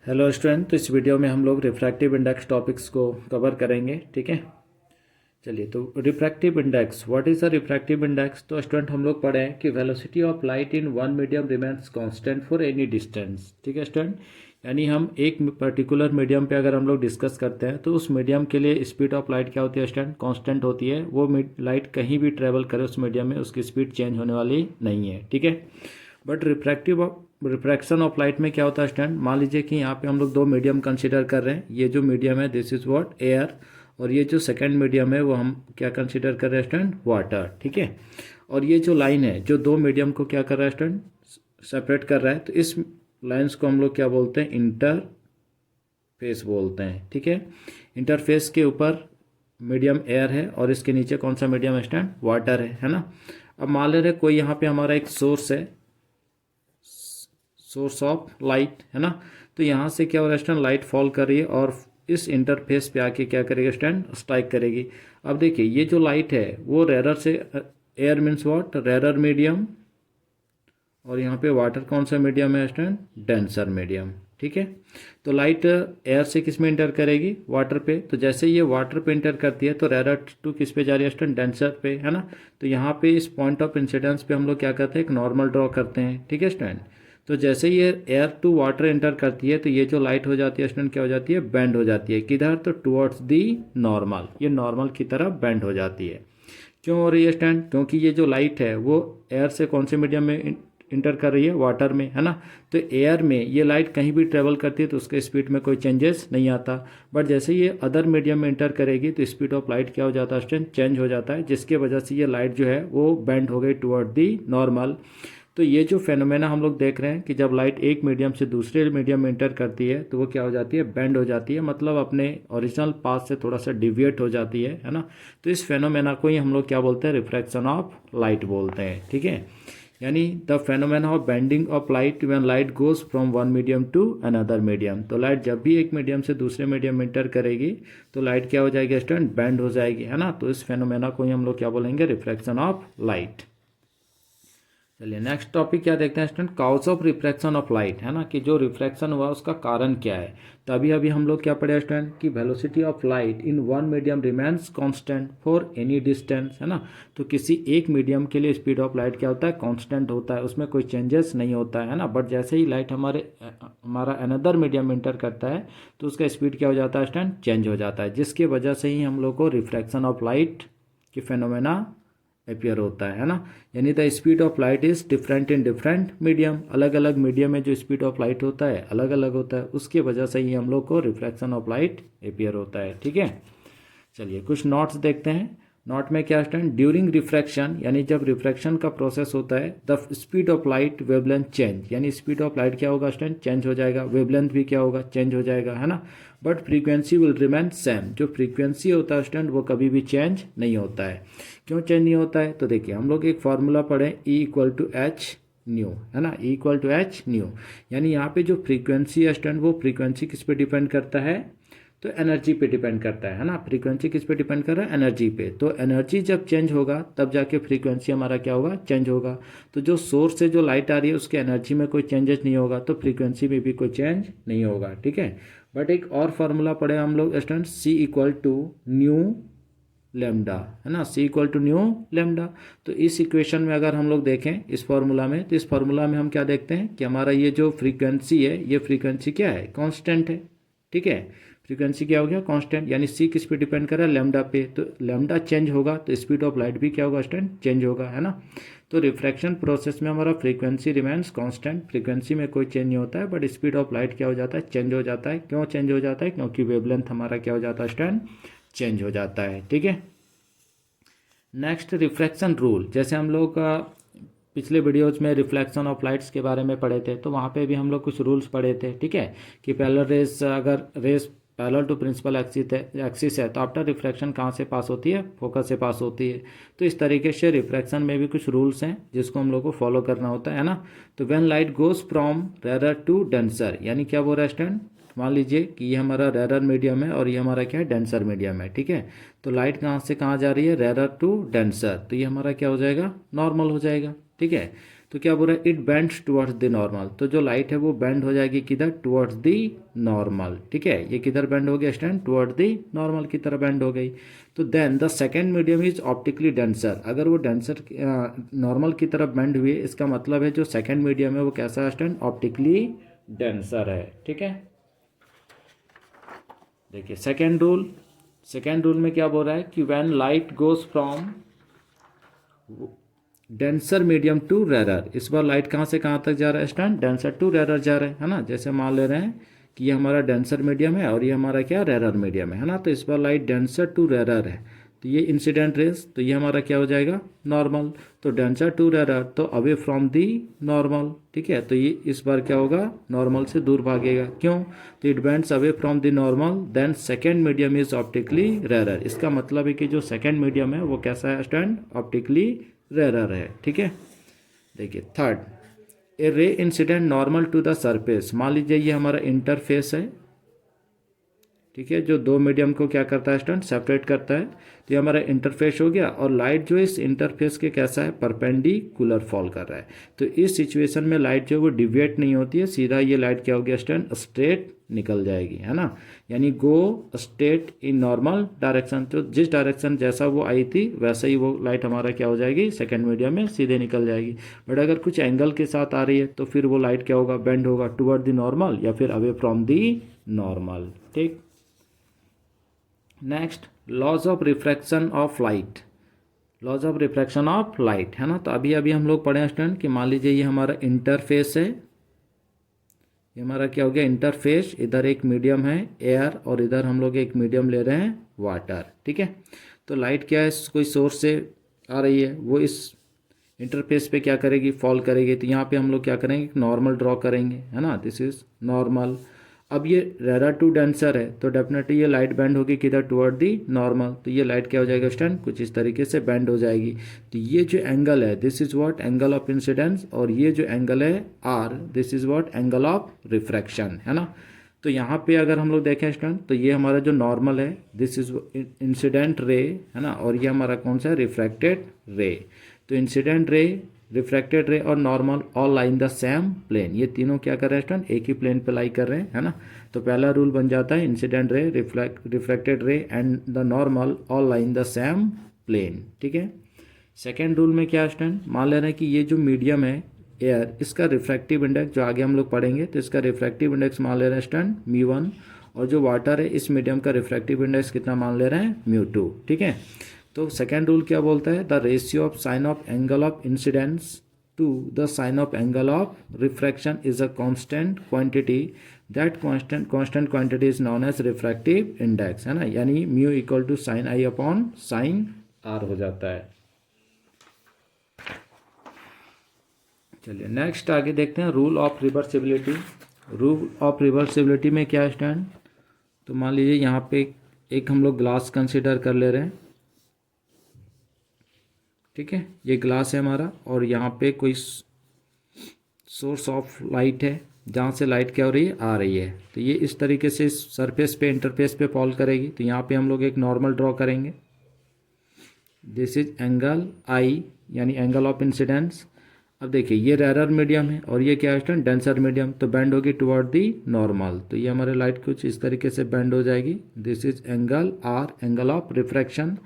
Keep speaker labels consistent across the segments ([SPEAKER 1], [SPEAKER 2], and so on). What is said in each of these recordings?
[SPEAKER 1] Hello student, तो इस video में हम लोग रिफ्रैक्टिव इंडेक्स टॉपिक्स को कवर करेंगे। ठीक है, चलिए। तो refractive index, what is the refractive index? तो स्टूडेंट हम लोग पढ़े हैं कि velocity of light in one medium remains constant for any distance. ठीक है स्टूडेंट, यानी हम एक पर्टिकुलर मीडियम पे अगर हम लोग डिस्कस करते हैं तो उस मीडियम के लिए स्पीड ऑफ लाइट क्या होती है स्टूडेंट? कांस्टेंट होती है। वो लाइट कहीं भी ट्रेवल करे उस मीडियम में, उसकी स्पीड चेंज होने वाली नहीं है। ठीक है, बट रिफ्रैक्शन ऑफ लाइट में क्या होता है स्टूडेंट? मान लीजिए कि यहाँ पे हम लोग दो मीडियम कंसीडर कर रहे हैं। ये जो मीडियम है दिस इज व्हाट? एयर। और ये जो सेकंड मीडियम है वो हम क्या कंसीडर कर रहे हैं स्टूडेंट? वाटर। ठीक है, और ये जो लाइन है जो दो मीडियम को क्या कर रहा है स्टूडेंट? सेपरेट कर रहा है। तो इस लाइन्स को हम लोग क्या बोलते हैं? इंटरफेस बोलते हैं। ठीक है, इंटरफेस के ऊपर मीडियम एयर है और इसके नीचे कौन सा मीडियम है स्टूडेंट? वाटर है ना। अब मान ले रहे कोई यहाँ पे हमारा एक सोर्स है, सोर्स ऑफ लाइट है ना। तो यहाँ से क्या हो रहा है स्टूडेंट? लाइट फॉल कर रही है और इस इंटरफेस पे आके क्या करेगी स्टूडेंट? स्ट्राइक करेगी। अब देखिए ये जो लाइट है वो रेरर से, air means what? Rarer medium. और यहाँ पे वाटर कौन सा मीडियम है स्टूडेंट? Denser medium. ठीक है, तो लाइट एयर से किस में इंटर करेगी? वाटर पे। तो जैसे ये वाटर पे इंटर करती है तो रेरर टू किस पे जा रही है स्टूडेंट? डेंसर पे, है ना। तो यहाँ पे इस पॉइंट ऑफ इंसिडेंस पे हम लोग क्या करते हैं? एक नॉर्मल ड्रॉ करते हैं। ठीक है स्टूडेंट, तो जैसे ये एयर टू वाटर एंटर करती है तो ये जो लाइट हो जाती है स्टूडेंट क्या हो जाती है? बेंड हो जाती है। किधर? तो टुवर्ड्स दी नॉर्मल, ये नॉर्मल की तरफ बेंड हो जाती है। क्यों हो रही है स्टूडेंट? क्योंकि ये जो लाइट है वो एयर से कौन से मीडियम में इंटर कर रही है? वाटर में, है ना। तो एयर में ये लाइट कहीं भी ट्रेवल करती है तो उसके स्पीड में कोई चेंजेस नहीं आता। बट जैसे ये अदर मीडियम में इंटर करेगी तो स्पीड ऑफ लाइट क्या हो जाता है स्टूडेंट? चेंज हो जाता है, जिसके वजह से ये लाइट जो है वो बेंड हो गई टुवर्ड दी नॉर्मल। तो ये जो फेनोमेना हम लोग देख रहे हैं कि जब लाइट एक मीडियम से दूसरे मीडियम में इंटर करती है तो वो क्या हो जाती है? बेंड हो जाती है, मतलब अपने ओरिजिनल पाथ से थोड़ा सा डिविएट हो जाती है ना। तो इस फेनोमेना को ही हम लोग क्या बोलते हैं? रिफ्रैक्शन ऑफ लाइट बोलते हैं। ठीक है, यानी the phenomena of bending of light when light goes from one medium to another medium. तो लाइट जब भी एक मीडियम से दूसरे मीडियम में इंटर करेगी तो लाइट क्या हो जाएगी स्टूडेंट? बेंड हो जाएगी, है ना। तो इस फेनोमेना को ही हम लोग क्या बोलेंगे? Refraction of light. चलिए नेक्स्ट टॉपिक क्या देखते हैं student? Cause of refraction of light, है ना, कि जो रिफ्रैक्शन हुआ उसका कारण क्या है। तो अभी अभी हम लोग क्या पढ़े स्टूडेंट? कि velocity of light in one medium remains constant for any distance, है ना। तो किसी एक मीडियम के लिए स्पीड ऑफ लाइट क्या होता है? कांस्टेंट होता है, उसमें कोई चेंजेस नहीं होता है ना। बट जैसे ही लाइट हमारा अनदर मीडियम में इंटर करता है तो उसका स्पीड क्या हो जाता है स्टूडेंट? चेंज हो जाता है, जिसकी वजह से ही हम लोग को रिफ्रैक्शन ऑफ लाइट की फेनोमेना अपियर होता है ना। यानी the speed of light is different in different medium. अलग अलग मीडियम में जो स्पीड ऑफ लाइट होता है अलग अलग होता है, उसकी वजह से ही हम लोग को रिफ्रैक्शन ऑफ लाइट अपियर होता है। ठीक है, चलिए कुछ नोट्स देखते हैं। नोट में क्या स्टैंड? ड्यूरिंग रिफ्रैक्शन, यानी जब रिफ्रैक्शन का प्रोसेस होता है, the speed of light wavelength change, यानी स्पीड ऑफ लाइट क्या होगा स्टैंड? चेंज हो जाएगा। वेवलेंथ भी क्या होगा? चेंज हो जाएगा, है ना। But frequency will remain same. जो फ्रीक्वेंसी होता है स्टैंड वो कभी भी चेंज नहीं होता है। क्यों चेंज नहीं होता है? तो देखिए हम लोग एक फार्मूला पढ़े, E equal to h nu, है ना। E equal to h nu, यानी यहाँ पे जो फ्रीक्वेंसी है स्टैंड वो फ्रीक्वेंसी किस पे डिपेंड करता है? तो एनर्जी पे डिपेंड करता है ना। फ्रीक्वेंसी किस पे डिपेंड कर रहा है? एनर्जी पे। तो एनर्जी जब चेंज होगा तब जाके फ्रीक्वेंसी हमारा क्या होगा? चेंज होगा। तो जो सोर्स से जो लाइट आ रही है उसके एनर्जी में कोई चेंजेस नहीं होगा तो फ्रीक्वेंसी में भी कोई चेंज नहीं होगा। ठीक है, बट एक और फार्मूला पढ़े हम लोग student, C equal to nu lambda, है ना। C equal to nu lambda. तो इस इक्वेशन में अगर हम लोग देखें इस फार्मूला में, तो इस फार्मूला में हम क्या देखते हैं कि हमारा ये जो फ्रीक्वेंसी है ये फ्रीक्वेंसी क्या है? कांस्टेंट है। ठीक है, फ्रीक्वेंसी क्या हो गया? कांस्टेंट। यानी C किस पे डिपेंड कर रहा है? लैम्डा पे। तो लैम्डा चेंज होगा तो स्पीड ऑफ लाइट भी क्या होगा स्टूडेंट? चेंज होगा, है ना। तो रिफ्रैक्शन प्रोसेस में हमारा फ्रीक्वेंसी रिमेन्स कांस्टेंट, फ्रीक्वेंसी में कोई चेंज नहीं होता है, बट स्पीड ऑफ लाइट क्या हो जाता है? चेंज हो जाता है। क्यों चेंज हो जाता है? क्योंकि वेवलेंथ हमारा क्या हो जाता है स्टूडेंट? चेंज हो जाता है। ठीक है, नेक्स्ट रिफ्रैक्शन रूल। जैसे हम लोग पिछले वीडियोज में रिफ्लेक्शन ऑफ लाइट्स के बारे में पढ़े थे तो वहाँ पे भी हम लोग कुछ रूल्स पढ़े थे। ठीक है, कि पैरेलल रेस, अगर rays parallel to principal axis है तो आफ्टर रिफ्लेक्शन कहाँ से पास होती है? फोकस से पास होती है। तो इस तरीके से रिफ्रैक्शन में भी कुछ रूल्स हैं जिसको हम लोग को फॉलो करना होता है ना। तो when light goes from rarer to denser, यानी क्या बोल रहा है स्टूडेंट? मान लीजिए कि ये हमारा रेरर मीडियम है और ये हमारा क्या है? डेंसर मीडियम है। ठीक है, तो लाइट कहाँ से कहाँ जा रही है? Rarer to denser. तो ये हमारा क्या हो जाएगा? नॉर्मल हो जाएगा। ठीक है, तो क्या बोल रहा है, it bends towards the normal, तो जो लाइट है वो बेंड हो जाएगी किधर, टुवर्ड्स द नॉर्मल, ठीक है। ये किधर बेंड हो गया स्टूडेंट, टुवर्ड्स द नॉर्मल की तरह बेंड हो गई। तो then the second medium is optically denser, अगर वो डेंसर नॉर्मल की तरफ बेंड हुई, इसका मतलब है जो सेकेंड मीडियम है वो कैसा है स्टूडेंट, ऑप्टिकली डेंसर है, ठीक है। देखिए सेकेंड रूल में क्या बोल रहा है कि when light goes from denser medium to rarer, इस बार लाइट कहाँ से कहाँ तक जा रहा है स्टूडेंट, डेंसर टू रेरर जा रहा है ना। जैसे मान ले रहे हैं कि ये हमारा डेंसर मीडियम है और ये हमारा क्या रेरर मीडियम है ना। तो इस बार लाइट डेंसर टू रेरर है, तो ये इंसिडेंट रेस, तो ये हमारा क्या हो जाएगा, नॉर्मल। तो डेंसर टू रेरर तो अवे फ्रॉम दी नॉर्मल, ठीक है। तो ये इस बार क्या होगा, नॉर्मल से दूर भागेगा, क्यों, तो it bends away from the normal, then second medium is optically rarer. इसका मतलब है कि जो सेकेंड मीडियम है वो कैसा है स्टूडेंट, ऑप्टिकली रेरर है, ठीक है। देखिए third, a ray incident normal to the surface, मान लीजिए ये हमारा इंटरफेस है, ठीक है, जो दो मीडियम को क्या करता है स्टूडेंट, सेपरेट करता है। तो ये हमारा इंटरफेस हो गया और लाइट जो इस इंटरफेस के कैसा है, परपेंडिकुलर फॉल कर रहा है। तो इस सिचुएशन में लाइट जो है वो डिविएट नहीं होती है, सीधा ये लाइट क्या हो गया स्टूडेंट, स्ट्रेट निकल जाएगी, है ना। यानी go straight in normal direction, तो जिस डायरेक्शन जैसा वो आई थी वैसे ही वो लाइट हमारा क्या हो जाएगी, सेकेंड मीडियम में सीधे निकल जाएगी। बट अगर कुछ एंगल के साथ आ रही है तो फिर वो लाइट क्या होगा, बेंड होगा टुवर्ड द नॉर्मल या फिर अवे फ्रॉम द नॉर्मल, ठीक। Next, laws of refraction of light, laws of refraction of light, है ना। तो अभी हम लोग पढ़े स्टूडेंट कि मान लीजिए ये हमारा इंटरफेस है, ये हमारा क्या हो गया इंटरफेस, इधर एक मीडियम है एयर और इधर हम लोग एक मीडियम ले रहे हैं वाटर, ठीक है। तो लाइट क्या है, कोई सोर्स से आ रही है, वो इस इंटरफेस पे क्या करेगी, फॉल करेगी। तो यहाँ पे हम लोग क्या करेंगे, नॉर्मल ड्रॉ करेंगे, है ना, दिस इज नॉर्मल। अब ये रेरर टू डेंसर है तो डेफिनेटली ये लाइट बेंड होगी किधर, टुवर्ड दी नॉर्मल। तो ये लाइट क्या हो जाएगा स्टूडेंट, कुछ इस तरीके से बेंड हो जाएगी। तो ये जो एंगल है this is what angle of incidence, और ये जो एंगल है r, this is what angle of refraction, है ना। तो यहाँ पे अगर हम लोग देखें स्टूडेंट, तो ये हमारा जो नॉर्मल है दिस इज इंसिडेंट रे, है ना, और ये हमारा कौन सा है, रिफ्रैक्टेड रे। तो इंसिडेंट रे, रिफ्रैक्टेड रे और normal all lie in the same plane, ये तीनों क्या कर रहे हैं स्टूडेंट, एक ही प्लेन पे लाई कर रहे हैं, है ना। तो पहला रूल बन जाता है incident ray, refracted ray and the normal all lie in the same plane, ठीक है। सेकेंड रूल में क्या स्टूडेंट, मान ले रहे हैं कि ये जो मीडियम है एयर, इसका रिफ्रैक्टिव इंडेक्स जो आगे हम लोग पढ़ेंगे, तो इसका रिफ्रैक्टिव इंडेक्स मान ले रहे हैं स्टूडेंट μ1, और जो वाटर है इस मीडियम का रिफ्रैक्टिव इंडेक्स कितना मान ले रहे हैं, μ2, ठीक है। तो सेकेंड रूल क्या बोलता है, the ratio of sine of angle of incidence to the sine of angle of refraction is a constant quantity, that constant quantity is known as refractive index, है ना। यानी mu equal to sine i upon sine r हो जाता है। चलिए next आगे देखते हैं, rule of reversibility. Rule of reversibility में क्या स्टैंड, तो मान लीजिए यहाँ पे एक हम लोग ग्लास कंसिडर कर ले रहे हैं, ठीक है, ये ग्लास है हमारा और यहाँ पे कोई सोर्स ऑफ लाइट है जहाँ से लाइट क्या हो रही है, आ रही है। तो ये इस तरीके से इस सरफेस पे इंटरफेस पे फॉल करेगी। तो यहाँ पे हम लोग एक नॉर्मल ड्रॉ करेंगे, दिस इज एंगल आई यानी एंगल ऑफ इंसिडेंस। अब देखिए ये रेरर मीडियम है और ये क्या है डेंसर मीडियम, तो बेंड होगी टुवर्ड दी नॉर्मल। तो ये हमारे लाइट कुछ इस तरीके से बेंड हो जाएगी, this is angle r, angle of refraction.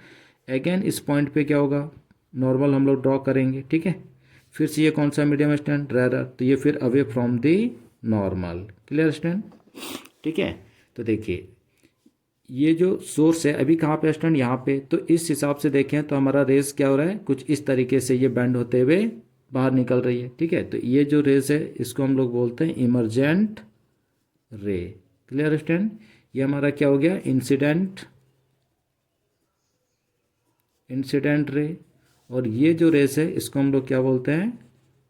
[SPEAKER 1] Again इस पॉइंट पे क्या होगा, नॉर्मल हम लोग ड्रॉ करेंगे, ठीक है। फिर से ये कौन सा मीडियम स्टैंड, रेरर, तो ये फिर away from the normal, clear stand, ठीक है। तो देखिए ये जो सोर्स है अभी कहाँ पे स्टैंड, यहाँ पे। तो इस हिसाब से देखें तो हमारा रेस क्या हो रहा है, कुछ इस तरीके से ये बेंड होते हुए बाहर निकल रही है, ठीक है। तो ये जो रेस है इसको हम लोग बोलते हैं इमरजेंट रे, क्लियर स्टैंड। ये हमारा क्या हो गया, इंसिडेंट रे, और ये जो रेस है इसको हम लोग क्या बोलते हैं,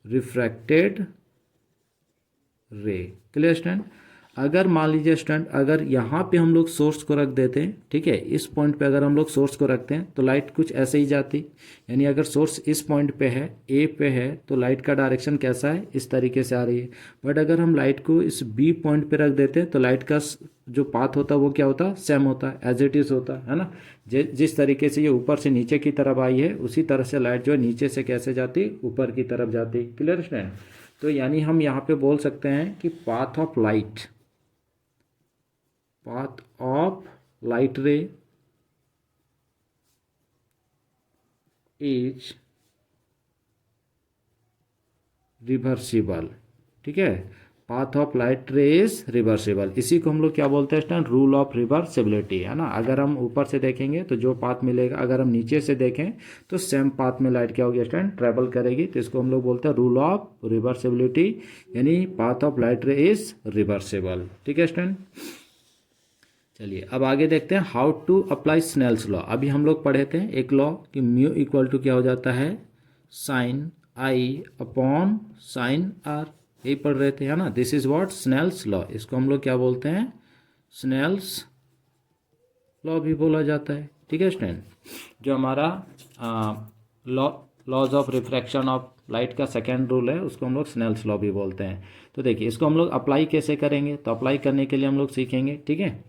[SPEAKER 1] रिफ्रैक्टेड रे, क्लियर स्टैंड। अगर मान लीजिए स्टूडेंट, अगर यहाँ पे हम लोग सोर्स को रख देते हैं, ठीक है, इस पॉइंट पे अगर हम लोग सोर्स को रखते हैं तो लाइट कुछ ऐसे ही जाती। यानी अगर सोर्स इस पॉइंट पे है, ए पे है, तो लाइट का डायरेक्शन कैसा है, इस तरीके से आ रही है। बट अगर हम लाइट को इस बी पॉइंट पे रख देते हैं तो लाइट का जो पाथ होता है वो क्या होता है, सेम होता है, एज इट इज़ होता है ना। जिस तरीके से ये ऊपर से नीचे की तरफ आई है, उसी तरह से लाइट जो है नीचे से कैसे जाती, ऊपर की तरफ जाती। Clear student? तो यानी हम यहाँ पे बोल सकते हैं कि path of light ray is reversible. ठीक है, path of light ray is reversible. इसी को हम लोग क्या बोलते हैं स्टूडेंट, रूल ऑफ रिवर्सिबिलिटी, है ना। अगर हम ऊपर से देखेंगे तो जो पाथ मिलेगा, अगर हम नीचे से देखें तो सेम पाथ में लाइट क्या होगी स्टूडेंट, ट्रेवल करेगी। तो इसको हम लोग बोलते हैं रूल ऑफ रिवर्सिबिलिटी, यानी path of light ray is reversible. ठीक है स्टूडेंट, चलिए अब आगे देखते हैं how to apply Snell's law. अभी हम लोग पढ़े थे एक लॉ कि म्यू इक्वल टू क्या हो जाता है, sine i upon sine r, यही पढ़ रहे थे, है ना। This is what, Snell's law. इसको हम लोग क्या बोलते हैं, स्नेल्स लॉ भी बोला जाता है। ठीक है स्टूडेंट, जो हमारा laws of refraction of light का सेकेंड रूल है उसको हम लोग स्नेल्स लॉ भी बोलते हैं। तो देखिए इसको हम लोग अप्लाई कैसे करेंगे, तो अप्लाई करने के लिए हम लोग सीखेंगे। ठीक है,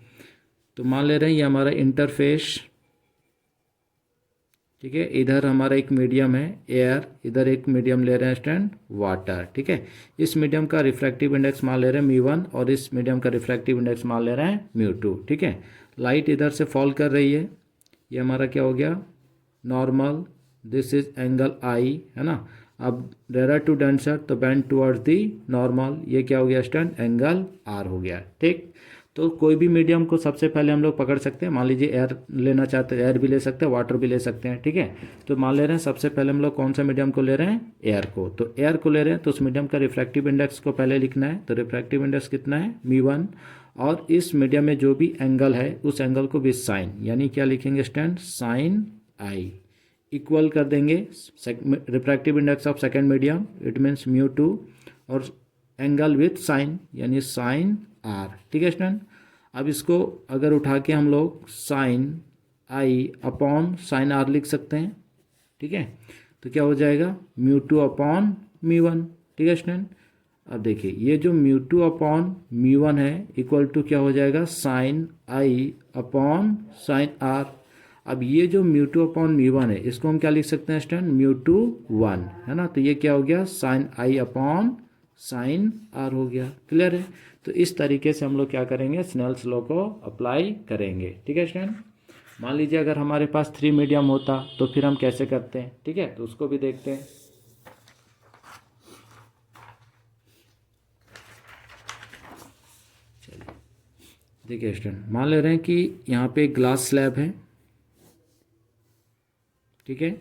[SPEAKER 1] तो मान ले रहे हैं ये हमारा इंटरफेस, ठीक है, इधर हमारा एक मीडियम है एयर, इधर एक मीडियम ले रहे हैं स्टूडेंट वाटर। ठीक है, इस मीडियम का रिफ्रैक्टिव इंडेक्स मान ले रहे हैं μ1 और इस मीडियम का रिफ्रैक्टिव इंडेक्स मान ले रहे हैं μ2। ठीक है, लाइट इधर से फॉल कर रही है, ये हमारा क्या हो गया, नॉर्मल, दिस इज एंगल आई, है ना। अब रेयर टू डेंसर तो बेंड टुवर्ड्स दी नॉर्मल, ये क्या हो गया स्टूडेंट, एंगल आर हो गया। ठीक, तो कोई भी मीडियम को सबसे पहले हम लोग पकड़ सकते हैं। मान लीजिए एयर लेना चाहते हैं, एयर भी ले सकते हैं, वाटर भी ले सकते हैं। ठीक है, तो मान ले रहे हैं सबसे पहले हम लोग कौन सा मीडियम को ले रहे हैं, एयर को। तो एयर को ले रहे हैं तो उस मीडियम का रिफ्रैक्टिव इंडेक्स को पहले लिखना है। तो रिफ्रैक्टिव इंडेक्स कितना है, μ1, और इस मीडियम में जो भी एंगल है उस एंगल को विद साइन, यानी क्या लिखेंगे स्टूडेंट, साइन आई, इक्वल कर देंगे refractive index of second medium, it means μ2, और एंगल विथ साइन यानी साइन आर। ठीक है स्टूडेंट, अब इसको अगर उठा के हम लोग sine i upon sine r लिख सकते हैं। ठीक है, तो क्या हो जाएगा, μ2 अपॉन μ1। ठीक है स्टूडेंट, अब देखिए ये जो μ2 अपॉन μ1 है इक्वल टू क्या हो जाएगा, sine i upon sine r. अब ये जो μ2 अपॉन μ1 है इसको हम क्या लिख सकते हैं स्टूडेंट, μ2 1, है ना। तो ये क्या हो गया, sine i upon sine r हो गया। क्लियर है, तो इस तरीके से हम लोग क्या करेंगे, स्नेल्स लॉ को अप्लाई करेंगे। ठीक है स्टूडेंट, मान लीजिए अगर हमारे पास 3 मीडियम होता तो फिर हम कैसे करते हैं। ठीक है, तो उसको भी देखते हैं। चलिए देखिए स्टूडेंट, मान ले रहे हैं कि यहाँ पे ग्लास स्लैब है, ठीक है,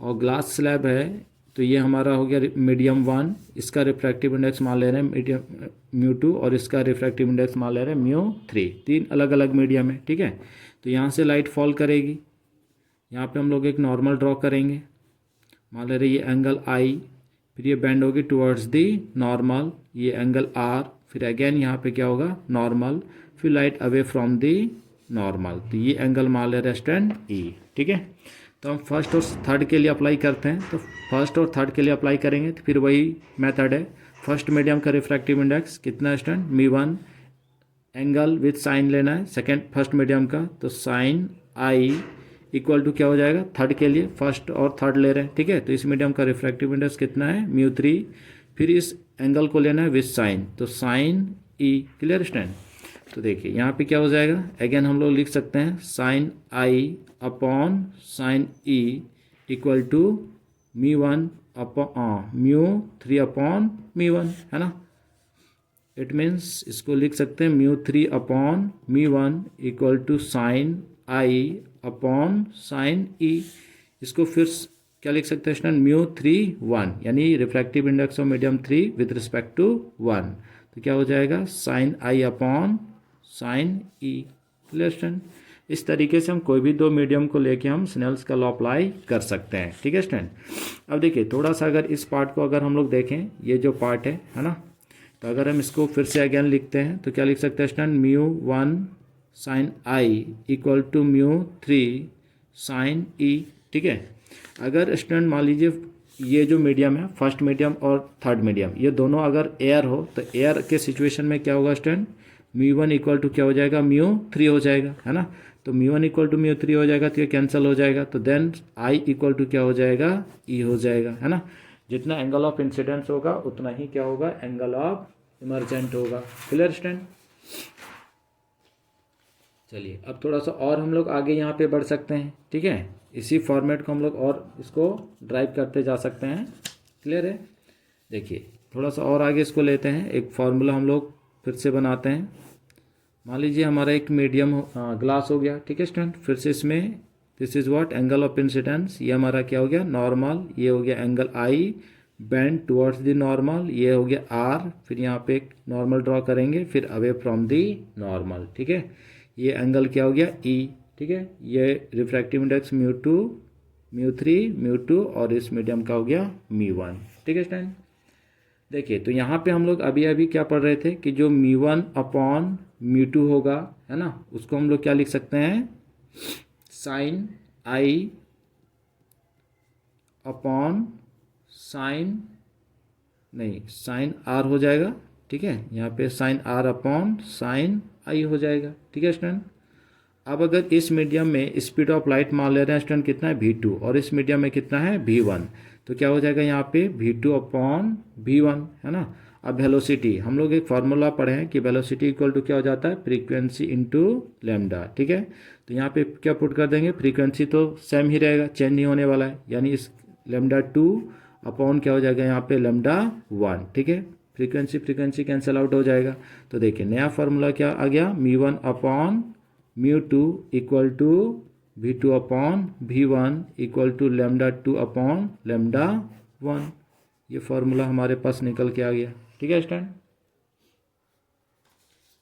[SPEAKER 1] और ग्लास स्लैब है, तो ये हमारा हो गया मीडियम 1, इसका रिफ्रैक्टिव इंडेक्स मान ले रहे हैं मीडियम μ2 और इसका रिफ्रैक्टिव इंडेक्स मान ले रहे हैं μ3, 3 अलग अलग मीडियम है। ठीक है, तो यहाँ से लाइट फॉल करेगी, यहाँ पे हम लोग एक नॉर्मल ड्रॉ करेंगे, मान ले रहे ये एंगल आई, फिर ये बेंड होगी टुवर्ड्स दी नॉर्मल, ये एंगल आर, फिर अगेन यहाँ पे क्या होगा, नॉर्मल, फिर light away from the normal, तो ये एंगल मान ले रहे हैं स्टूडेंट ई। ठीक है, तो हम फर्स्ट और थर्ड के लिए अप्लाई करते हैं, तो फर्स्ट और थर्ड के लिए अप्लाई करेंगे तो फिर वही मेथड है। फर्स्ट मीडियम का रिफ्रैक्टिव इंडेक्स कितना है स्टूडेंट, μ1, एंगल विथ साइन लेना है सेकेंड फर्स्ट मीडियम का, तो साइन आई इक्वल टू क्या हो जाएगा, थर्ड के लिए फर्स्ट और थर्ड ले रहे हैं। ठीक है, तो इस मीडियम का रिफ्रैक्टिव इंडेक्स कितना है, μ3, फिर इस एंगल को लेना है विथ साइन, तो साइन ई। क्लियर स्टूडेंट, तो देखिए यहाँ पे क्या हो जाएगा, अगेन हम लोग लिख सकते हैं sine i upon sine e equal to μ1 upon μ3 upon μ1, है ना। इट मीन्स इसको लिख सकते हैं μ3 upon μ1 equal to sine i upon sine e. इसको फिर क्या लिख सकते हैं स्टूडेंट, μ3 1, यानी refractive index of medium 3 with respect to 1, तो क्या हो जाएगा, sine i upon sine e. Clear student, इस तरीके से हम कोई भी 2 मीडियम को लेके हम स्नेल्स का लॉ अप्लाई कर सकते हैं। ठीक है स्टूडेंट, अब देखिए थोड़ा सा अगर इस पार्ट को अगर हम लोग देखें, ये जो पार्ट है ना, तो अगर हम इसको फिर से अगेन लिखते हैं तो क्या लिख सकते हैं student, μ1 sine i equal to μ3 sine e. ठीक है, अगर स्टूडेंट मान लीजिए ये जो मीडियम है, फर्स्ट मीडियम और थर्ड मीडियम, ये दोनों अगर एयर हो तो एयर के सिचुएशन में क्या होगा स्टूडेंट, μ1 इक्वल टू क्या हो जाएगा, μ3 हो जाएगा, है ना। तो μ1 इक्वल टू μ3 हो जाएगा तो ये कैंसिल हो जाएगा, तो देन आई इक्वल टू क्या हो जाएगा, ई हो जाएगा, है ना। जितना एंगल ऑफ इंसिडेंस होगा उतना ही क्या होगा, एंगल ऑफ इमर्जेंट होगा। Clear student. चलिए अब थोड़ा सा और हम लोग आगे यहाँ पे बढ़ सकते हैं। ठीक है, इसी फॉर्मेट को हम लोग और इसको ड्राइव करते जा सकते हैं। क्लियर है। देखिए थोड़ा सा और आगे इसको लेते हैं, एक फार्मूला हम लोग फिर से बनाते हैं। मान लीजिए हमारा एक मीडियम ग्लास हो गया। ठीक है स्टूडेंट, फिर से इसमें this is what, angle of incidence, ये हमारा क्या हो गया, नॉर्मल, ये हो गया angle I, bend towards the normal, ये हो गया आर, फिर यहाँ पे एक नॉर्मल ड्रॉ करेंगे, फिर अवे फ्रॉम द नॉर्मल। ठीक है, ये एंगल क्या हो गया, ई। ठीक है, ये रिफ्रैक्टिव इंडेक्स μ2, μ3, μ2 और इस मीडियम का हो गया μ1। ठीक है स्टूडेंट। देखिए तो यहाँ पे हम लोग अभी अभी क्या पढ़ रहे थे कि जो μ1 अपॉन μ2 होगा, है ना, उसको हम लोग क्या लिख सकते हैं, साइन आई अपॉन साइन, नहीं साइन आर हो जाएगा। ठीक है, यहाँ पे साइन आर अपॉन साइन आई हो जाएगा। ठीक है स्टूडेंट। अब अगर इस मीडियम में स्पीड ऑफ लाइट मान ले रहे हैं स्टूडेंट कितना है, v2, और इस मीडियम में कितना है, v1, तो क्या हो जाएगा यहाँ पे v2 अपॉन v1, है ना। अब वेलोसिटी, हम लोग एक फार्मूला पढ़े हैं कि वेलोसिटी इक्वल टू क्या हो जाता है, फ्रीक्वेंसी इंटू लैम्डा। ठीक है, तो यहाँ पे क्या पुट कर देंगे, फ्रीक्वेंसी तो सेम ही रहेगा, चेंज नहीं होने वाला है, यानी इस λ2 अपॉन क्या हो जाएगा यहाँ पे λ1। ठीक है, फ्रीक्वेंसी कैंसिल आउट हो जाएगा। तो देखिए नया फार्मूला क्या आ गया, μ1 upon μ2 equal to v2 upon v1 equal to λ2 upon λ1। ये फार्मूला हमारे पास निकल के आ गया। ठीक है स्टूडेंट।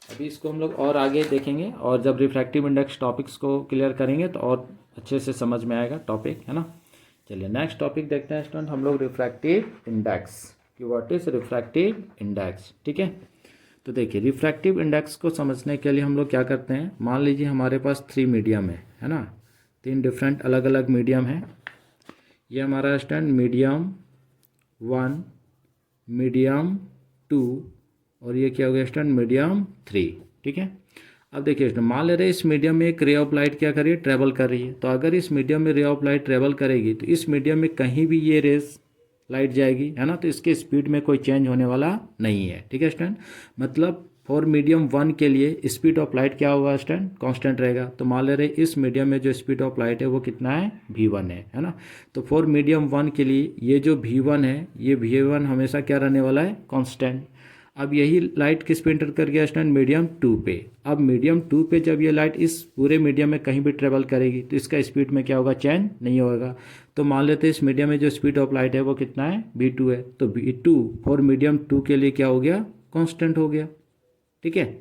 [SPEAKER 1] अभी इसको हम लोग और आगे देखेंगे, और जब रिफ्रैक्टिव इंडेक्स टॉपिक्स को क्लियर करेंगे तो और अच्छे से समझ में आएगा टॉपिक, है ना। चलिए नेक्स्ट टॉपिक देखते हैं स्टूडेंट हम लोग, रिफ्रैक्टिव इंडेक्स कि व्हाट इज रिफ्रैक्टिव इंडेक्स। ठीक है, तो देखिए रिफ्रैक्टिव इंडेक्स को समझने के लिए हम लोग क्या करते हैं, मान लीजिए हमारे पास 3 मीडियम है ना, 3 डिफरेंट अलग अलग मीडियम है। ये हमारा स्टूडेंट मीडियम 1, मीडियम 2 और ये क्या हो गया स्टूडेंट, मीडियम 3। ठीक है, अब देखिए स्टूडेंट मान ले रहे हैं इस मीडियम में एक रे ऑफ लाइट क्या कर रही है, ट्रेवल कर रही है। तो अगर इस मीडियम में रे ऑफ लाइट ट्रेवल करेगी तो इस मीडियम में कहीं भी ये रेज लाइट जाएगी, है ना, तो इसके स्पीड में कोई चेंज होने वाला नहीं है। ठीक है स्टूडेंट, मतलब फॉर मीडियम 1 के लिए स्पीड ऑफ लाइट क्या होगा स्टूडेंट, कांस्टेंट रहेगा। तो मान ले रहे इस मीडियम में जो स्पीड ऑफ लाइट है वो कितना है, v1 है ना। तो फॉर मीडियम 1 के लिए ये जो v1 है, ये v1 हमेशा क्या रहने वाला है, कांस्टेंट। अब यही लाइट किस पे इंटर कर गया स्टूडेंट, मीडियम 2 पे। अब मीडियम 2 पे जब ये लाइट इस पूरे मीडियम में कहीं भी ट्रेवल करेगी तो इसका स्पीड में क्या होगा, चेंज नहीं होगा। तो मान लेते हैं इस मीडियम में जो स्पीड ऑफ लाइट है वो कितना है, v2 है। तो v2 फॉर मीडियम 2 के लिए क्या हो गया, कांस्टेंट हो गया। ठीक है,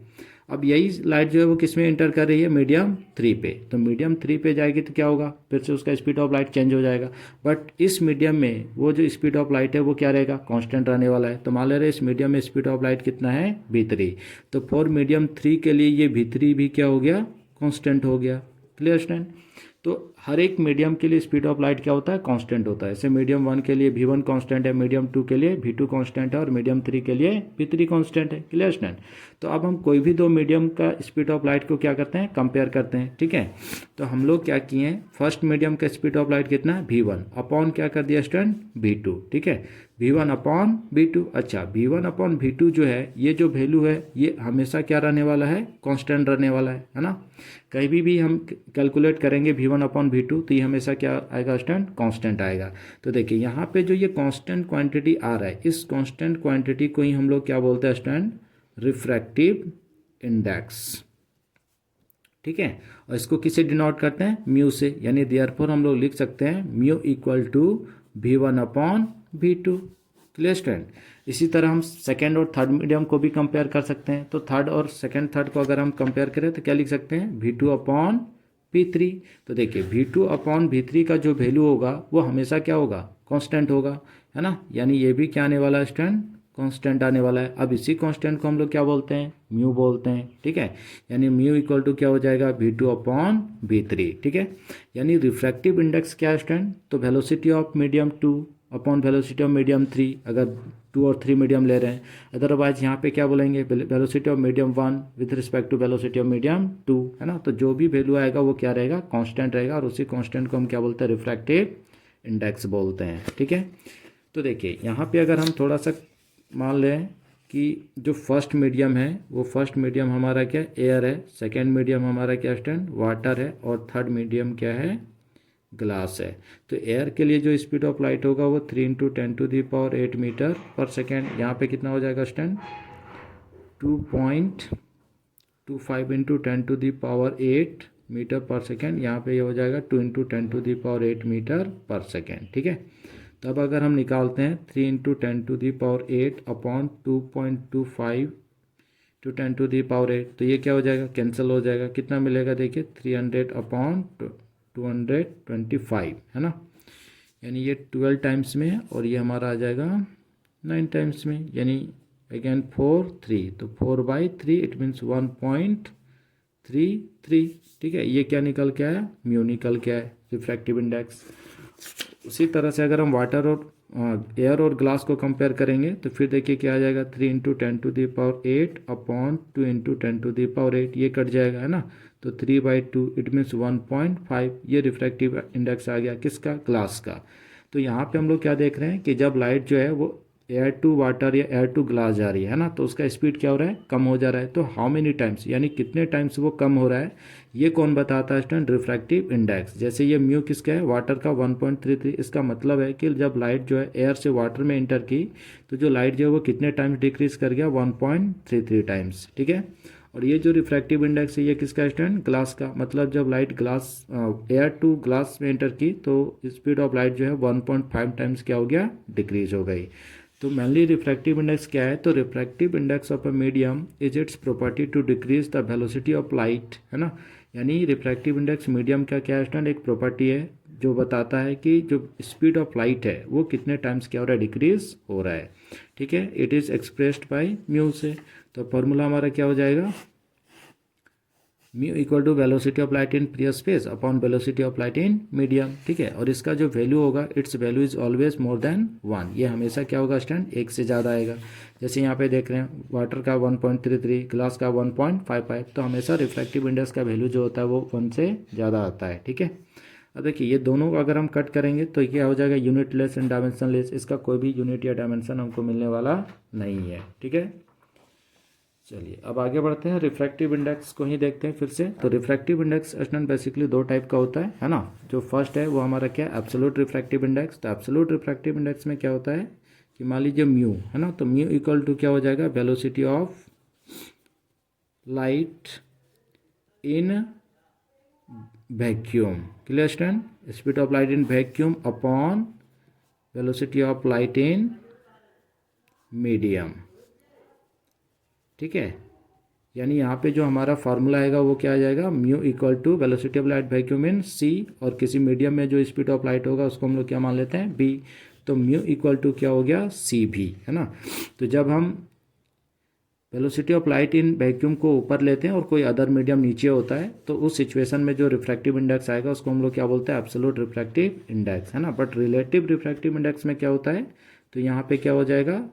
[SPEAKER 1] अब यही लाइट जो है वो किस में इंटर कर रही है, मीडियम 3 पे। तो मीडियम 3 पे जाएगी तो क्या होगा, फिर से उसका स्पीड ऑफ लाइट चेंज हो जाएगा। बट इस मीडियम में वो जो स्पीड ऑफ लाइट है वो क्या रहेगा, कांस्टेंट रहने वाला है। तो मान ले रहे इस मीडियम में स्पीड ऑफ लाइट कितना है, v3। तो फॉर मीडियम 3 के लिए ये v3 भी क्या हो गया, कांस्टेंट हो गया। Clear student. तो हर एक मीडियम के लिए स्पीड ऑफ लाइट क्या होता है, कांस्टेंट होता है। जैसे मीडियम 1 के लिए v1 कांस्टेंट है, मीडियम 2 के लिए v2 कांस्टेंट है और मीडियम 3 के लिए v3 कांस्टेंट है। Clear student. तो अब हम कोई भी 2 मीडियम का स्पीड ऑफ लाइट को क्या करते हैं, कंपेयर करते हैं। ठीक है, तो हम लोग क्या किए हैं, फर्स्ट मीडियम का स्पीड ऑफ लाइट कितना है, v1 अपॉन क्या कर दिया स्टूडेंट, v2। ठीक है, v1 अपॉन v2। अच्छा, v1 अपॉन v2 जो है, ये जो वैल्यू है ये हमेशा क्या रहने वाला है, कांस्टेंट रहने वाला है ना। कहीं भी हम कैलकुलेट करेंगे v1 अपॉन v2 तो ये हमेशा क्या आएगा स्टूडेंट, कांस्टेंट आएगा। तो देखिए यहाँ पे जो ये कांस्टेंट क्वांटिटी आ रहा है, इस कांस्टेंट क्वांटिटी को ही हम लोग क्या बोलते हैं स्टूडेंट, रिफ्रैक्टिव इंडेक्स। ठीक है, और इसको किससे डिनोट करते हैं, म्यू से। यानी देयरफॉर हम लोग लिख सकते हैं mu equal to v1 upon v2। Clear student. इसी तरह हम सेकेंड और थर्ड मीडियम को भी कंपेयर कर सकते हैं। तो थर्ड और सेकेंड थर्ड को अगर हम कंपेयर करें तो क्या लिख सकते हैं, v2 अपॉन v3। तो देखिए v2 अपॉन v3 का जो वैल्यू होगा वो हमेशा क्या होगा, कांस्टेंट होगा, है ना। यानी ये भी क्या आने वाला है स्टूडेंट, कांस्टेंट आने वाला है। अब इसी कांस्टेंट को हम लोग क्या बोलते हैं, म्यू बोलते हैं, ठीक है। यानी म्यू इक्वल टू क्या हो जाएगा, v2 अपॉन v3, ठीक है। यानी रिफ्रैक्टिव इंडेक्स क्या है स्टूडेंट, तो velocity of medium 2 upon velocity of medium 3, अगर 2 और 3 मीडियम ले रहे हैं। अदरवाइज यहाँ पे क्या बोलेंगे, velocity of medium 1 with respect to velocity of medium 2, है ना। तो जो भी वैल्यू आएगा वो क्या रहेगा, कांस्टेंट रहेगा, और उसी कांस्टेंट को हम क्या बोलते हैं, रिफ्रैक्टिव इंडेक्स बोलते हैं, ठीक है। तो देखिए यहाँ पे अगर हम थोड़ा सा मान लें कि जो फर्स्ट मीडियम है वो फर्स्ट मीडियम हमारा क्या एयर है, सेकेंड मीडियम हमारा क्या स्टूडेंट वाटर है, और थर्ड मीडियम क्या है, ग्लास है। तो एयर के लिए जो स्पीड ऑफ लाइट होगा वो 3 × 10⁸ मीटर पर सेकेंड। यहाँ पे कितना हो जाएगा स्टूडेंट, 2.25 × 10⁸ मीटर पर सेकेंड। यहाँ पे ये हो जाएगा 2 × 10⁸ मीटर पर सेकेंड, ठीक है। तब अगर हम निकालते हैं 3 × 10⁸ अपॉन 2.25 × 10⁸, तो ये क्या हो जाएगा, कैंसिल हो जाएगा। कितना मिलेगा देखिए, 300 अपॉन 225, है ना। यानी ये 12 टाइम्स में है, और ये हमारा आ जाएगा 9 टाइम्स में, यानी अगेन 4 3, तो 4/3 इट मीन्स 1.33, ठीक है। ये क्या निकल के आया, म्यू निकल के आया, रिफ्रैक्टिव इंडेक्स। उसी तरह से अगर हम वाटर और एयर और ग्लास को कंपेयर करेंगे तो फिर देखिए क्या आ जाएगा, 3 × 10⁸ अपॉन 2 × 10⁸, ये कट जाएगा, है ना। तो 3/2 इट मीन्स 1.5, ये रिफ्रैक्टिव इंडेक्स आ गया किसका, ग्लास का। तो यहाँ पे हम लोग क्या देख रहे हैं कि जब लाइट जो है वो एयर टू वाटर या एयर टू ग्लास जा रही है ना, तो उसका स्पीड क्या हो रहा है, कम हो जा रहा है। तो हाउ मेनी टाइम्स, यानी कितने टाइम्स वो कम हो रहा है, ये कौन बताता है स्टूडेंट, रिफ्रैक्टिव इंडेक्स। जैसे ये म्यू किसका है, वाटर का 1.33, इसका मतलब है कि जब लाइट जो है एयर से वाटर में इंटर की तो जो लाइट जो है वो कितने टाइम्स डिक्रीज कर गया, 1.33 टाइम्स, ठीक है। और ये जो रिफ्रैक्टिव इंडेक्स है ये किसका स्टूडेंट, ग्लास का। मतलब जब light glass air to glass में एंटर की तो स्पीड ऑफ लाइट जो है 1.5 टाइम्स क्या हो गया, डिक्रीज हो गई। तो मेनली रिफ्रैक्टिव इंडेक्स क्या है, तो refractive index of a medium is its property to decrease the velocity of light, है ना। यानी रिफ्रैक्टिव इंडेक्स मीडियम का क्या है स्टूडेंट, एक प्रॉपर्टी है जो बताता है कि जो स्पीड ऑफ लाइट है वो कितने टाइम्स क्या हो रहा है, डिक्रीज हो रहा है, ठीक है। It is expressed by mu से। तो फॉर्मूला हमारा क्या हो जाएगा, mu equal to velocity of light in free space upon velocity of light in medium, ठीक है। और इसका जो वैल्यू होगा, its value is always more than 1, ये हमेशा क्या होगा स्टूडेंट, 1 से ज़्यादा आएगा। जैसे यहाँ पे देख रहे हैं वाटर का 1.33, ग्लास का 1.55, तो हमेशा रिफ्रैक्टिव इंडेक्स का वैल्यू जो होता है वो 1 से ज़्यादा आता है, ठीक है। अब देखिए ये दोनों अगर हम कट करेंगे तो क्या हो जाएगा, unit less and dimension less, इसका कोई भी यूनिट या डायमेंशन हमको मिलने वाला नहीं है, ठीक है। चलिए अब आगे बढ़ते हैं, रिफ्रैक्टिव इंडेक्स को ही देखते हैं फिर से। तो refractive index student basically 2 type का होता है ना। जो फर्स्ट है वो हमारा क्या, एब्सोल्यूट रिफ्रैक्टिव इंडेक्स। तो एब्सोल्यूट रिफ्रैक्टिव इंडेक्स में क्या होता है कि मान लीजिए म्यू, है ना, तो म्यू इक्वल टू क्या हो जाएगा, velocity of light in vacuum, clear student, speed of light in vacuum upon velocity of light in medium, ठीक है। यानी यहाँ पे जो हमारा फार्मूला आएगा वो क्या आ जाएगा, mu equal to velocity of light vacuum in c, और किसी मीडियम में जो स्पीड ऑफ लाइट होगा उसको हम लोग क्या मान लेते हैं, बी। तो म्यू इक्वल टू क्या हो गया, सी भी, है ना। तो जब हम velocity of light in vacuum को ऊपर लेते हैं और कोई अदर मीडियम नीचे होता है, तो उस सिचुएशन में जो रिफ्रैक्टिव इंडेक्स आएगा उसको हम लोग क्या बोलते हैं, एब्सोल्यूट रिफ्रैक्टिव इंडेक्स, है ना। बट रिलेटिव रिफ्रैक्टिव इंडेक्स में क्या होता है, तो यहाँ पे क्या हो जाएगा,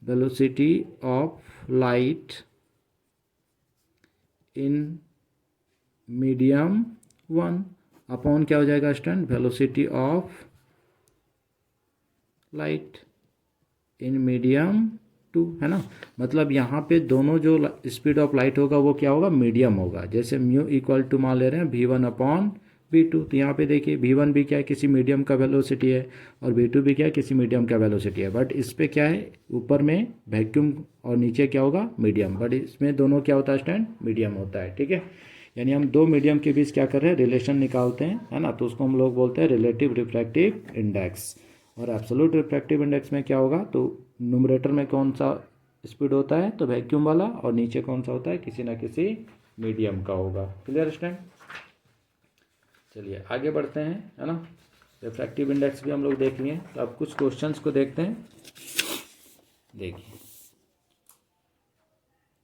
[SPEAKER 1] velocity of light in medium 1 upon क्या हो जाएगा student, velocity of light in medium 2, है ना। मतलब यहाँ पे दोनों जो स्पीड ऑफ लाइट होगा वो क्या होगा, मीडियम होगा। जैसे म्यू इक्वल टू मान ले रहे हैं v1 अपॉन v2, तो यहाँ पे देखिए v1 भी क्या है, किसी मीडियम का वेलोसिटी है, और v2 भी क्या है, किसी मीडियम का वेलोसिटी है। बट इस पे क्या है, ऊपर में वैक्यूम और नीचे क्या होगा, मीडियम। बट इसमें दोनों क्या होता है स्टूडेंट, मीडियम होता है, ठीक है। यानी हम 2 मीडियम के बीच क्या कर रहे हैं, रिलेशन निकालते हैं, है ना। तो उसको हम लोग बोलते हैं रिलेटिव रिफ्रैक्टिव इंडेक्स। और एब्सोल्यूट रिफ्रैक्टिव इंडेक्स में क्या होगा, तो न्यूमरेटर में कौन सा स्पीड होता है, तो वैक्यूम वाला, और नीचे कौन सा होता है, किसी ना किसी मीडियम का होगा, क्लियर स्टूडेंट। चलिए आगे बढ़ते हैं, है ना। रिफ्रैक्टिव इंडेक्स भी हम लोग देख लिए। तो अब कुछ क्वेश्चंस को देखते हैं। देखिए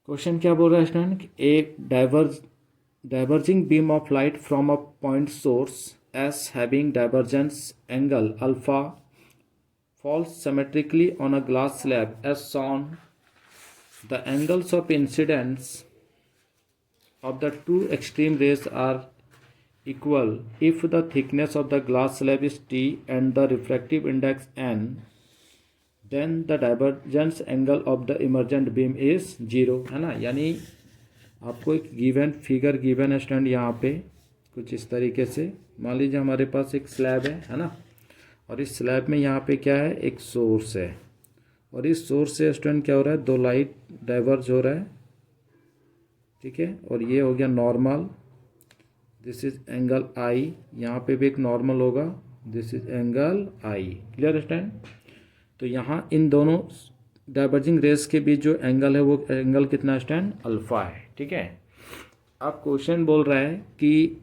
[SPEAKER 1] क्वेश्चन क्या बोल रहा है स्टूडेंट, एक diverging beam of light from a point source S having divergence angle alpha falls symmetrically on a glass slab as shown. The angles of incidence of the two extreme rays are equal if the thickness of the glass slab is t and the refractive index n. Then the divergence angle of the emergent beam is 0, है ना। यानी आपको एक given figure given है student, यहाँ पे कुछ इस तरीके से मान लीजिए हमारे पास एक स्लैब है ना, और इस स्लैब में यहाँ पे क्या है, एक सोर्स है, और इस सोर्स से स्टूडेंट क्या हो रहा है, दो लाइट डाइवर्ज हो रहा है, ठीक है। और ये हो गया नॉर्मल, दिस इज एंगल आई, यहाँ पे भी एक नॉर्मल होगा, this is angle I. Clear student. तो यहाँ इन दोनों डाइवर्जिंग रेस के बीच जो एंगल है वो एंगल कितना स्टूडेंट, अल्फा है, ठीक है। अब क्वेश्चन बोल रहा है कि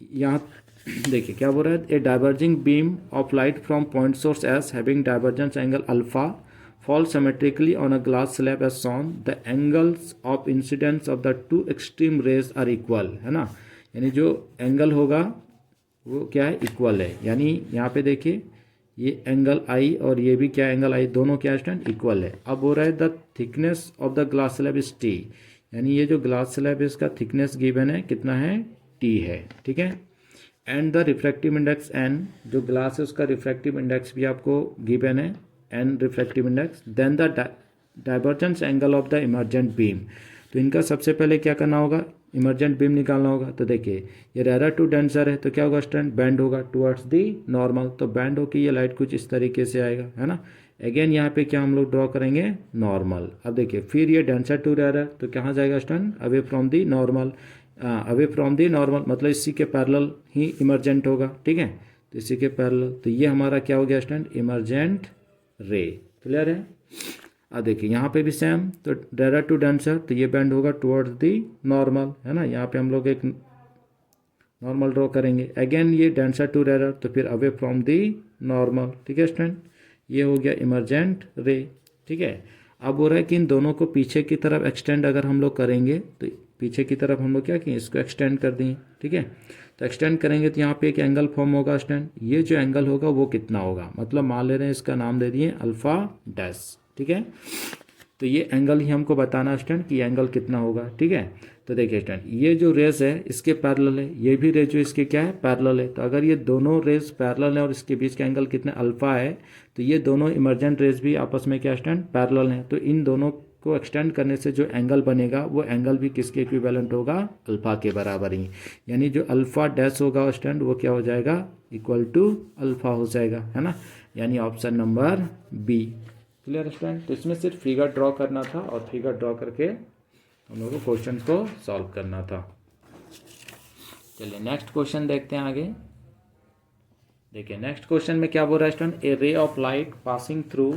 [SPEAKER 1] यहाँ देखिए क्या बोल रहा है, a diverging beam of light from point source S having divergence angle alpha fall symmetrically on a glass slab as shown, the angles of incidence of the two extreme rays are equal, है ना। यानी जो angle होगा वो क्या है, equal है। यानी यहाँ पे देखिए ये एंगल आई और ये भी क्या एंगल आई, दोनों क्या स्टैंड इक्वल है। अब हो रहा है the thickness of the glass slab is T, यानी ये जो ग्लास स्लैब है इसका थिकनेस गिवन है कितना है, टी है, ठीक है। And the refractive index n, जो ग्लास है उसका रिफ्रैक्टिव इंडेक्स भी आपको गिवन है, n refractive index. Then the divergence angle of the emergent beam, तो इनका सबसे पहले क्या करना होगा, इमर्जेंट बीम निकालना होगा। तो देखिए ये रेयर टू डेंसर है, तो क्या होगा स्टूडेंट, बैंड होगा टुवर्ड्स दी नॉर्मल, तो बैंड होकर ये लाइट कुछ इस तरीके से आएगा, है ना। अगेन यहाँ पे क्या हम लोग ड्रॉ करेंगे, नॉर्मल। अब देखिए फिर ये डेंसर टू रेयर, तो कहाँ जाएगा student, away from the normal, away from the normal मतलब इसी के पैरेलल ही इमर्जेंट होगा, ठीक है। तो इसी के पैरेलल, तो ये हमारा क्या हो गया स्टूडेंट, इमर्जेंट रे। क्लियर है। अब देखिए यहाँ पे भी सेम, तो रेयर टू डेंसर, तो ये बैंड होगा टुवर्ड्स दी नॉर्मल, है ना। यहाँ पे हम लोग एक नॉर्मल ड्रॉ करेंगे। अगेन ये डेंसर टू रेयर, तो फिर अवे फ्रॉम दी नॉर्मल, ठीक है स्टूडेंट। ये हो गया इमर्जेंट रे, ठीक है। अब हो रहा है कि इन दोनों को पीछे की तरफ एक्सटेंड अगर हम लोग करेंगे, तो पीछे की तरफ हम लोग क्या किए, इसको एक्सटेंड कर दिए, ठीक है। तो एक्सटेंड करेंगे तो यहाँ पे एक एंगल फॉर्म होगा स्टूडेंट, ये जो एंगल होगा वो कितना होगा, मतलब मान ले रहे हैं इसका नाम दे दिए अल्फा डैश, ठीक है। तो ये एंगल ही हमको बताना स्टूडेंट कि एंगल कितना होगा, ठीक है। तो देखिए स्टूडेंट ये जो रेस है इसके पैरेलल है, ये भी रेस जो इसके क्या है, पैरेलल है। तो अगर ये दोनों रेस पैरेलल है और इसके बीच का एंगल कितना अल्फा है, तो ये दोनों इमर्जेंट रेस भी आपस में क्या स्टूडेंट, पैरेलल है। तो इन दोनों को एक्सटेंड करने से जो एंगल बनेगा वो एंगल भी किसके इक्विवेलेंट होगा, अल्फा के बराबर ही। यानी जो अल्फा डैश होगा स्टूडेंट वो क्या हो जाएगा, इक्वल टू अल्फा हो जाएगा, है ना। यानी option number B. Clear student. तो इसमें सिर्फ फिगर ड्रॉ करना था और फिगर ड्रॉ करके हम लोगों को क्वेश्चन को सॉल्व करना था। चलिए नेक्स्ट क्वेश्चन देखते हैं आगे। देखिए नेक्स्ट क्वेश्चन में क्या बोल रहा है student, a ray of light passing through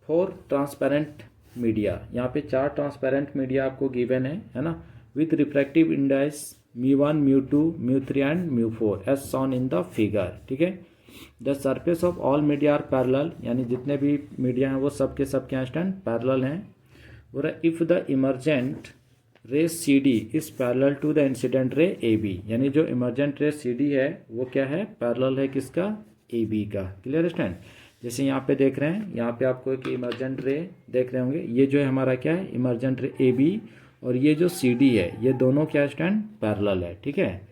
[SPEAKER 1] 4 transparent media, यहाँ पे 4 ट्रांसपेरेंट मीडिया आपको गिवन है ना, with refractive index μ1 μ2 μ3 and μ4 as shown in the figure, ठीक है। The surface of all media are parallel, यानी जितने भी मीडिया हैं वो सब के सब क्या स्टैंड पैरेलल हैं। और if the emergent ray C D is parallel to the incident ray A B, यानी जो इमर्जेंट रे सी डी है वो क्या है, पैरेलल है किसका, ए बी का। Clear stand. जैसे यहाँ पे देख रहे हैं, यहाँ पे आपको एक इमर्जेंट रे देख रहे होंगे, ये जो है हमारा क्या है, इमर्जेंट रे ए बी, और ये जो सी डी है ये दोनों क्या स्टैंड पैरेलल है, ठीक है।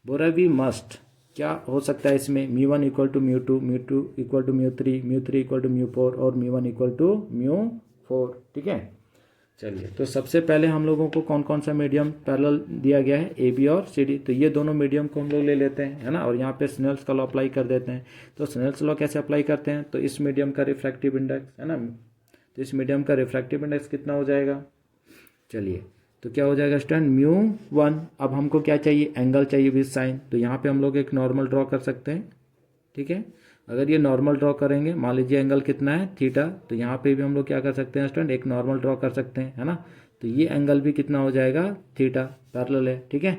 [SPEAKER 1] बोरा वी मस्ट, क्या हो सकता है इसमें, μ1 equal to μ2 μ2 equal to μ3 μ3 equal to μ4 और μ1 इक्वल टू μ4, ठीक है। चलिए तो सबसे पहले हम लोगों को कौन कौन सा मीडियम पैरेलल दिया गया है, ए बी और सी डी, तो ये दोनों मीडियम को हम लोग ले लेते हैं, है ना। और यहाँ पे स्नेल्स का लॉ अप्लाई कर देते हैं। तो स्नेल्स लॉ कैसे अप्लाई करते हैं, तो इस मीडियम का रिफ्रैक्टिव इंडेक्स, है ना, तो इस मीडियम का रिफ्रैक्टिव इंडेक्स कितना हो जाएगा, चलिए तो क्या हो जाएगा स्टूडेंट, μ1। अब हमको क्या चाहिए, एंगल चाहिए विद साइन, तो यहाँ पे हम लोग एक नॉर्मल ड्रॉ कर सकते हैं, ठीक है। अगर ये नॉर्मल ड्रॉ करेंगे, मान लीजिए एंगल कितना है, थीटा, तो यहाँ पे भी हम लोग क्या कर सकते हैं स्टूडेंट, एक नॉर्मल ड्रॉ कर सकते हैं, है ना। तो ये एंगल भी कितना हो जाएगा, थीटा, पैरेलल है, ठीक है।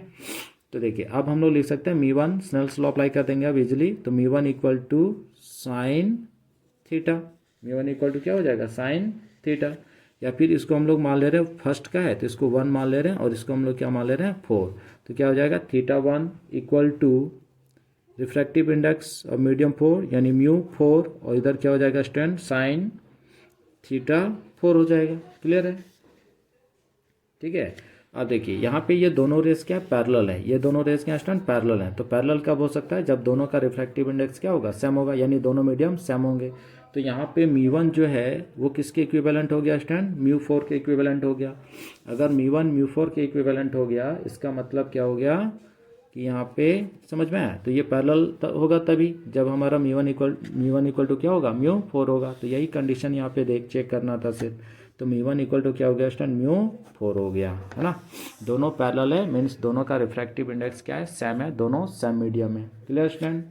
[SPEAKER 1] तो देखिए अब हम लोग लिख सकते हैं μ1, स्नेल्स लॉ अप्लाई कर देंगे अब इजिली, तो μ1 equal to sine theta, μ1 equal to क्या हो जाएगा, साइन थीटा। या फिर इसको हम लोग मान ले रहे हैं फर्स्ट का है तो इसको 1 मान ले रहे हैं और इसको हम लोग क्या मान ले रहे हैं 4। तो क्या हो जाएगा θ1 equal to refractive index of medium 4 यानी म्यू 4 और इधर क्या हो जाएगा स्टूडेंट साइन θ4 हो जाएगा। क्लियर है? ठीक है। अब देखिए यहाँ पे ये दोनों रेस क्या पैरेलल है, ये दोनों रेस क्या स्टूडेंट पैरेलल हैं। तो पैरेलल कब हो सकता है? जब दोनों का रिफ्रैक्टिव इंडेक्स क्या होगा सेम होगा, यानी दोनों मीडियम सेम होंगे। तो यहाँ पे μ1 जो है वो किसके इक्विवेलेंट हो गया स्टूडेंट? μ4 के इक्विवेलेंट हो गया। अगर μ1 μ4 के इक्विवेलेंट हो गया इसका मतलब क्या हो गया कि यहाँ पे समझ में आया? तो ये पैरेलल होगा तभी जब हमारा μ1 इक्वल टू क्या होगा μ4 होगा। तो यही कंडीशन यहाँ पे चेक करना था सिर्फ। तो μ1 इक्वल टू क्या हो गया स्टूडेंट? μ4 हो गया, है ना। दोनों पैरेलल है मीन्स दोनों का रिफ्रैक्टिव इंडेक्स क्या है सेम है, दोनों सेम मीडियम है। Clear student?